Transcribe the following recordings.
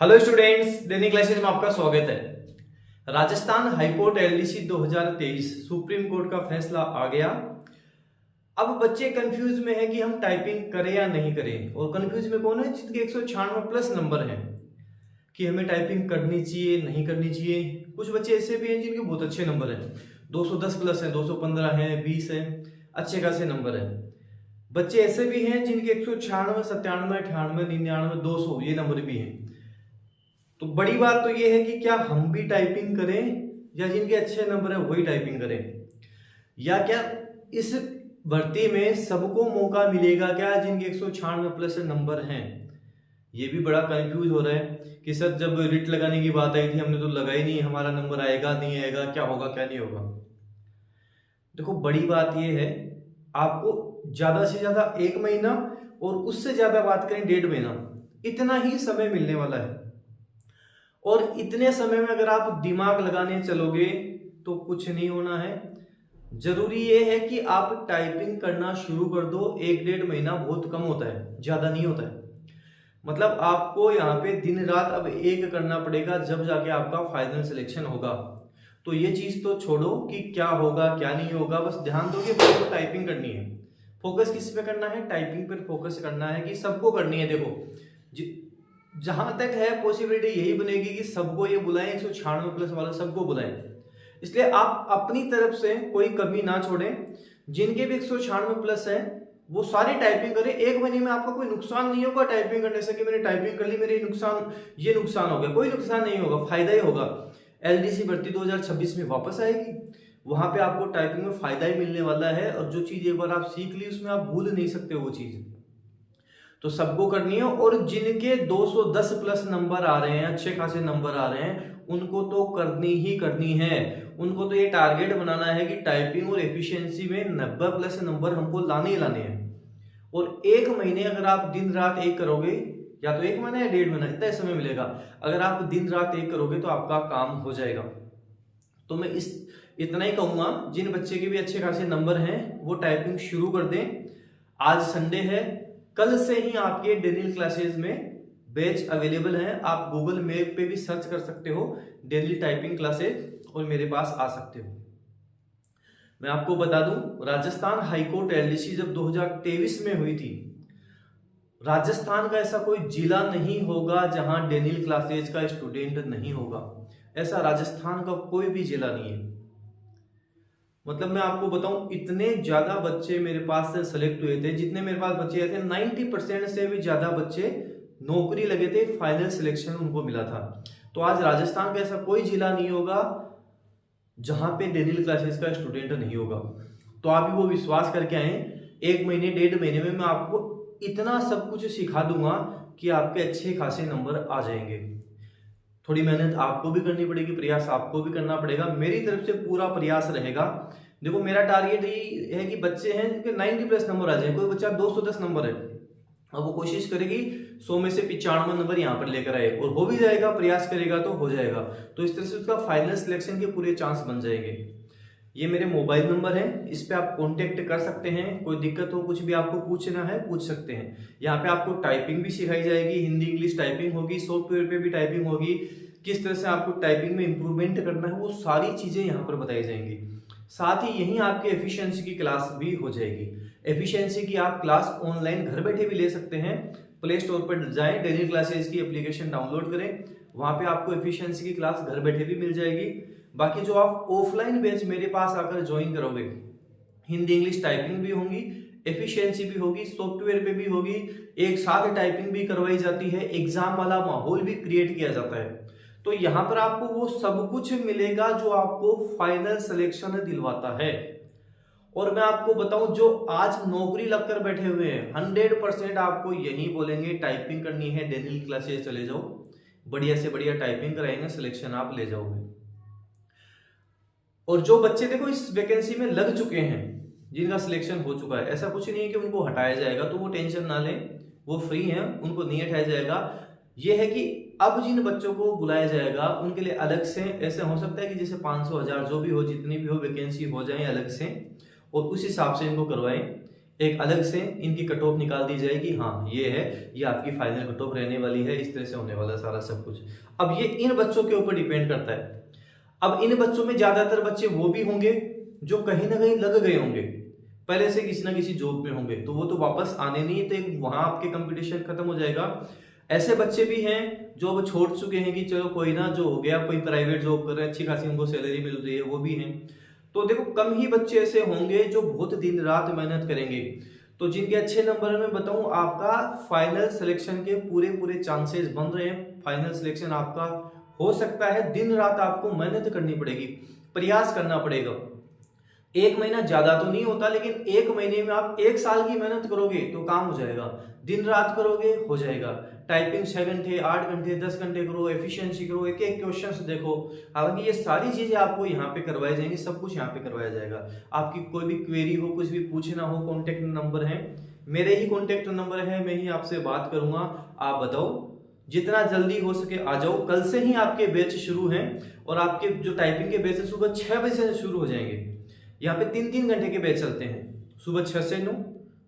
Hello students, दैनिक classes में आपका स्वागत है। Rajasthan high court LDC 2023 supreme court का फैसला आ गया। अब बच्चे कंफ्यूज में हैं कि हम टाइपिंग करें या नहीं करें। और कंफ्यूज में कौन है? जिनके 196 प्लस नंबर हैं कि हमें टाइपिंग करनी चाहिए नहीं करनी चाहिए। कुछ बच्चे ऐसे भी हैं जिनके बहुत अच्छे नंबर हैं, 210 प्लस है, 215 है, 20 है, अच्छे खासे नंबर है। बच्चे ऐसे भी हैं जिनके 196, 97, 98, 99, 200 ये नंबर भी हैं। तो बड़ी बात तो ये है कि क्या हम भी टाइपिंग करें या जिनके अच्छे नंबर है वही टाइपिंग करें, या क्या इस भर्ती में सबको मौका मिलेगा क्या जिनके 196 प्लस नंबर हैं। ये भी बड़ा कंफ्यूज हो रहा है कि सर जब रिट लगाने की बात आई थी हमने तो लगा ही नहीं, हमारा नंबर आएगा नहीं आएगा, क्या होगा क्या नहीं होगा। देखो बड़ी बात ये है, आपको ज्यादा से ज्यादा 1 महीना और उससे ज्यादा बात करें 1.5 महीना, इतना ही समय मिलने वाला है। और इतने समय में अगर आप दिमाग लगाने चलोगे तो कुछ नहीं होना है। जरूरी ये है कि आप टाइपिंग करना शुरू कर दो। 1-1.5 महीना बहुत कम होता है, ज्यादा नहीं होता है। मतलब आपको यहाँ पे दिन रात अब एक करना पड़ेगा, जब जाके आपका फाइनल सिलेक्शन होगा। तो ये चीज तो छोड़ो कि क्या होगा क्या नहीं होगा, बस ध्यान दो कि आपको टाइपिंग करनी है। फोकस किस पे करना है? टाइपिंग पर फोकस करना है कि सबको करनी है। देखो जहां तक है पॉसिबिलिटी यही बनेगी कि सबको ये बुलाएं, 196 प्लस वाला सबको बुलाएं। इसलिए आप अपनी तरफ से कोई कमी ना छोड़ें। जिनके भी 196 प्लस है वो सारी टाइपिंग करें। 1 महीने में आपका कोई नुकसान नहीं होगा टाइपिंग करने से कि मैंने टाइपिंग कर ली, मेरे ये नुकसान हो गया। कोई नुकसान नहीं होगा, फायदा ही होगा। एलडीसी भर्ती 2026 में वापस आएगी, वहां पे आपको टाइपिंग में फायदा ही मिलने वाला है। और जो चीज एक बार आप सीख ली उसमें आप भूल नहीं सकते वो चीज। तो सबको करनी है। और जिनके 210 प्लस नंबर आ रहे हैं, अच्छे खासे नंबर आ रहे हैं, उनको तो करनी ही करनी है। उनको तो ये टारगेट बनाना है कि टाइपिंग और एफिशिएंसी में 90 प्लस नंबर हमको लाने ही लाने हैं। और 1 महीने अगर आप दिन रात एक करोगे, या तो 1 महीना या 1.5 महीना, इतना समय मिलेगा। अगर आप दिन रात एक करोगे तो आपका काम हो जाएगा। तो मैं इतना ही कहूंगा, जिन बच्चे के भी अच्छे खासे नंबर हैं वो टाइपिंग शुरू कर दें। आज संडे है, कल से ही आपके डेली क्लासेस में बैच अवेलेबल है। आप गूगल मैप पे भी सर्च कर सकते हो डेली टाइपिंग क्लासेस और मेरे पास आ सकते हो। मैं आपको बता दूं, राजस्थान हाईकोर्ट एलडीसी जब 2023 में हुई थी, राजस्थान का ऐसा कोई जिला नहीं होगा जहां डेली क्लासेस का स्टूडेंट नहीं होगा। ऐसा राजस्थान का कोई भी जिला नहीं है। मतलब मैं आपको बताऊं, इतने ज्यादा बच्चे मेरे पास से सेलेक्ट हुए थे। जितने मेरे पास बच्चे आए थे 90% से भी ज्यादा बच्चे नौकरी लगे थे, फाइनल सिलेक्शन उनको मिला था। तो आज राजस्थान का ऐसा कोई जिला नहीं होगा जहां पे डेली क्लासेस का स्टूडेंट नहीं होगा। तो आप भी वो विश्वास करके आए, 1 महीने 1.5 महीने में मैं आपको इतना सब कुछ सिखा दूंगा कि आपके अच्छे खासे नंबर आ जाएंगे। थोड़ी मेहनत आपको भी करनी पड़ेगी, प्रयास आपको भी करना पड़ेगा। मेरी तरफ से पूरा प्रयास रहेगा। देखो मेरा टारगेट यही है कि बच्चे हैं जिनके 90 प्लस नंबर आ जाए। कोई बच्चा 210 नंबर है, अब वो कोशिश करेगी 100 में से 95 नंबर यहाँ पर लेकर आए, और हो भी जाएगा, प्रयास करेगा तो हो जाएगा। तो इस तरह से उसका फाइनल सिलेक्शन के पूरे चांस बन जाएंगे। ये मेरे मोबाइल नंबर है, इस पे आप कांटेक्ट कर सकते हैं। कोई दिक्कत हो, कुछ भी आपको पूछना है पूछ सकते हैं। यहाँ पे आपको टाइपिंग भी सिखाई जाएगी, हिंदी इंग्लिश टाइपिंग होगी, सॉफ्टवेयर पे भी टाइपिंग होगी। किस तरह से आपको टाइपिंग में इंप्रूवमेंट करना है वो सारी चीजें यहाँ पर बताई जाएंगी। साथ ही यहीं आपकी एफिशिएंसी की क्लास भी हो जाएगी। एफिशिएंसी की आप क्लास ऑनलाइन घर बैठे भी ले सकते हैं। प्ले स्टोर पर जाएं, डेली क्लासेस की एप्लीकेशन डाउनलोड करें, वहां पे आपको एफिशिएंसी की क्लास घर बैठे भी मिल जाएगी। बाकी जो आप ऑफलाइन बैच मेरे पास आकर ज्वाइन करोगे, हिंदी इंग्लिश टाइपिंग भी होगी, एफिशिएंसी भी होगी, सॉफ्टवेयर पे भी होगी, एक साथ टाइपिंग भी करवाई जाती है, एग्जाम वाला माहौल भी क्रिएट किया जाता है। तो यहाँ पर आपको वो सब कुछ मिलेगा जो आपको फाइनल सिलेक्शन दिलवाता है। और मैं आपको बताऊं, जो आज नौकरी लगकर बैठे हुए हैं 100% आपको यही बोलेंगे टाइपिंग करनी है, डेली क्लासेस चले जाओ, बढ़िया से बढ़िया टाइपिंग कराएंगे, सिलेक्शन आप ले जाओगे। और जो बच्चे देखो इस वैकेंसी में लग चुके हैं, जिनका सिलेक्शन हो चुका है, ऐसा कुछ नहीं है कि उनको हटाया जाएगा, तो वो टेंशन ना लें, वो फ्री हैं, उनको नहीं हटाया जाएगा। ये है कि अब जिन बच्चों को बुलाया जाएगा उनके लिए अलग से, ऐसे हो सकता है कि जैसे 500 1000 जो भी हो, जितनी भी हो वैकेंसी हो जाए अलग से, और उस हिसाब से इनको करवाएं। एक अलग से इनकी कट ऑफ निकाल दी जाएगी, हाँ ये है, ये आपकी फाइनल कट ऑफ रहने वाली है, इस तरह से होने वाला सारा सब कुछ। अब ये इन बच्चों के ऊपर डिपेंड करता है। अब इन बच्चों में ज्यादातर बच्चे वो भी होंगे जो कहीं ना कहीं लग गए होंगे, पहले से किसी ना किसी जॉब में होंगे, तो वो तो वापस आने नहीं, तो वहां आपके कंपटीशन खत्म हो जाएगा। ऐसे बच्चे भी हैं जो अब छोड़ चुके हैं कि चलो कोई ना, जो हो गया, कोई प्राइवेट जॉब कर रहे हैं, अच्छी खासी उनको सैलरी मिल रही है, वो भी हैं। तो देखो कम ही बच्चे ऐसे होंगे जो बहुत दिन रात मेहनत करेंगे। तो जिनके अच्छे नंबर में बताऊं, आपका फाइनल सिलेक्शन के पूरे पूरे चांसेस बन रहे हैं। फाइनल सिलेक्शन आपका हो सकता है, दिन रात आपको मेहनत करनी पड़ेगी, प्रयास करना पड़ेगा। एक महीना ज्यादा तो नहीं होता, लेकिन एक महीने में आप 1 साल की मेहनत करोगे तो काम हो जाएगा। दिन रात करोगे हो जाएगा। टाइपिंग 6 घंटे, 8 घंटे, 10 घंटे करो, एफिशिएंसी करो, एक एक क्वेश्चंस देखो। हालांकि ये सारी चीजें आपको यहाँ पे करवाई जाएंगी, सब कुछ यहाँ पे करवाया जाएगा। आपकी कोई भी क्वेरी हो, कुछ भी पूछना हो, कॉन्टेक्ट नंबर है, मेरे ही कॉन्टेक्ट नंबर है, मैं ही आपसे बात करूंगा। आप बताओ, जितना जल्दी हो सके आ जाओ। कल से ही आपके बैच शुरू हैं, और आपके जो टाइपिंग के बैच है सुबह 6 बजे से शुरू हो जाएंगे। यहाँ पे 3-3 घंटे के बैच चलते हैं, सुबह 6 से 9,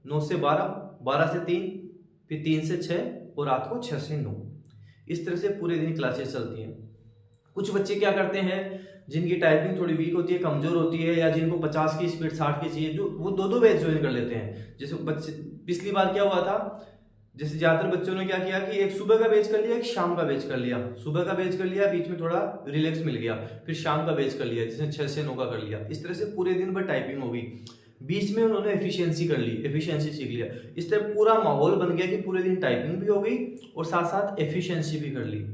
9 से 12, 12 से 3, फिर 3 से 6 और रात को 6 से 9। इस तरह से पूरे दिन क्लासेस चलती हैं। कुछ बच्चे क्या करते हैं, जिनकी टाइपिंग थोड़ी वीक होती है, कमजोर होती है, या जिनको 50 की स्पीड, 60 की चाहिए, जो वो 2-2 बैच ज्वाइन कर लेते हैं। जैसे बच्चे, पिछली बार क्या हुआ था, जैसे ज्यादातर बच्चों ने क्या किया कि एक सुबह का बैच कर लिया, एक शाम का बैच कर लिया। सुबह का बैच कर लिया, बीच में थोड़ा रिलैक्स मिल गया, फिर शाम का बैच कर लिया, जिसने 6 से 9 का कर लिया। इस तरह से पूरे दिन भर टाइपिंग हो गई, बीच में उन्होंने एफिशिएंसी कर ली, एफिशिएंसी सीख लिया। इस तरह पूरा माहौल बन गया कि पूरे दिन टाइपिंग भी हो गई और साथ साथ एफिशिएंसी भी कर ली।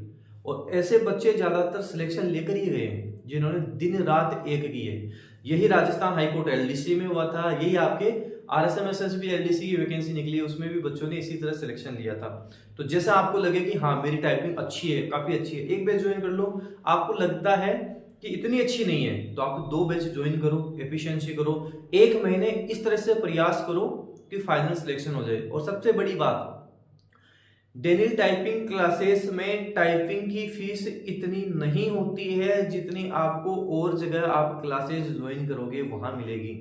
और ऐसे बच्चे ज्यादातर सिलेक्शन लेकर ही गए हैं, जिन्होंने दिन रात एक की है। यही राजस्थान हाईकोर्ट एलडीसी में हुआ था, यही आपके RSMSSB एलडीसी की वैकेंसी निकली है, उसमें भी बच्चों ने इसी तरह सिलेक्शन लिया था। तो जैसा आपको लगे कि हाँ मेरी टाइपिंग अच्छी है, काफी अच्छी है, एक बैच ज्वाइन कर लो। आपको लगता है कि इतनी अच्छी नहीं है, तो आप 2 बैच ज्वाइन करो, एफिशिएंसी करो, 1 महीने इस तरह से प्रयास करो कि फाइनल सिलेक्शन हो जाए। और सबसे बड़ी बात, डेली टाइपिंग क्लासेस में टाइपिंग की फीस इतनी नहीं होती है जितनी आपको और जगह आप क्लासेस ज्वाइन करोगे वहां मिलेगी।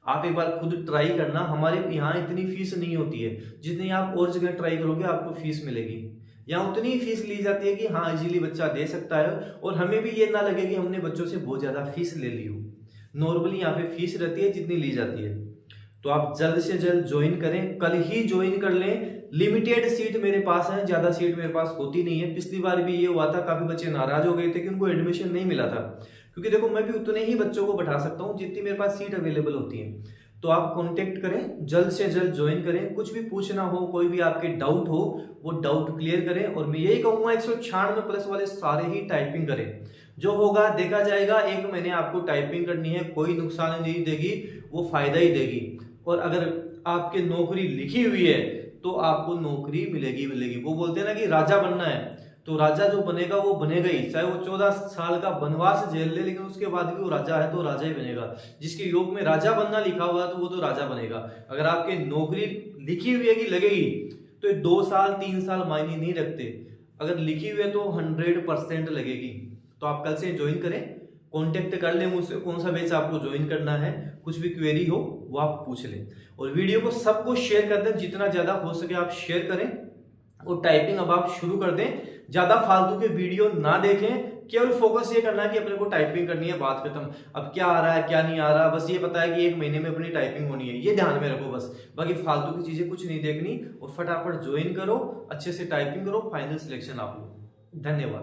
आप एक बार खुद ट्राई करना, हमारे यहाँ इतनी फीस नहीं होती है जितनी आप और जगह ट्राई करोगे आपको फीस मिलेगी। यहाँ उतनी फीस ली जाती है कि हाँ इजीली बच्चा दे सकता है, और हमें भी ये ना लगे कि हमने बच्चों से बहुत ज्यादा फीस ले ली हो। नॉर्मली यहाँ पे फीस रहती है जितनी ली जाती है। तो आप जल्द से जल्द ज्वाइन करें, कल ही ज्वाइन कर लें। लिमिटेड सीट मेरे पास है, ज्यादा सीट मेरे पास होती नहीं है। पिछली बार भी ये हुआ था, काफी बच्चे नाराज हो गए थे कि उनको एडमिशन नहीं मिला था, क्योंकि देखो मैं भी उतने ही बच्चों को बैठा सकता हूँ जितनी मेरे पास सीट अवेलेबल होती है। तो आप कांटेक्ट करें, जल्द से जल्द ज्वाइन करें। कुछ भी पूछना हो, कोई भी आपके डाउट हो, वो डाउट क्लियर करें। और मैं यही कहूंगा 196 प्लस वाले सारे ही टाइपिंग करें, जो होगा देखा जाएगा। 1 महीने आपको टाइपिंग करनी है, कोई नुकसान नहीं देगी, वो फायदा ही देगी। और अगर आपके नौकरी लिखी हुई है तो आपको नौकरी मिलेगी मिलेगी। वो बोलते हैं ना कि राजा बनना है, तो राजा जो बनेगा वो बनेगा ही, चाहे वो 14 साल का वनवास झेल ले, लेकिन उसके बाद भी वो राजा है तो राजा ही बनेगा। जिसके योग में राजा बनना लिखा हुआ है तो वो तो राजा बनेगा। अगर आपकी नौकरी लिखी हुई है कि लगेगी, तो 2 साल 3 साल मायने नहीं रखते। अगर लिखी हुई है तो 100% लगेगी। तो आप कल से ज्वाइन करें, कांटेक्ट कर लें मुझसे, कौन सा बैच आपको ज्वाइन करना है, कुछ भी क्वेरी हो वो आप पूछ लें। और वीडियो को सबको शेयर कर दें, जितना ज्यादा हो सके आप शेयर करें। और टाइपिंग अब आप शुरू कर दें, ज्यादा फालतू के वीडियो ना देखें, केवल फोकस ये करना है कि अपने को टाइपिंग करनी है, बात खत्म। अब क्या आ रहा है क्या नहीं आ रहा, बस ये पता है कि 1 महीने में अपनी टाइपिंग होनी है, ये ध्यान में रखो बस। बाकी फालतू की चीजें कुछ नहीं देखनी, और फटाफट ज्वाइन करो, अच्छे से टाइपिंग करो, फाइनल सिलेक्शन आप लो। धन्यवाद।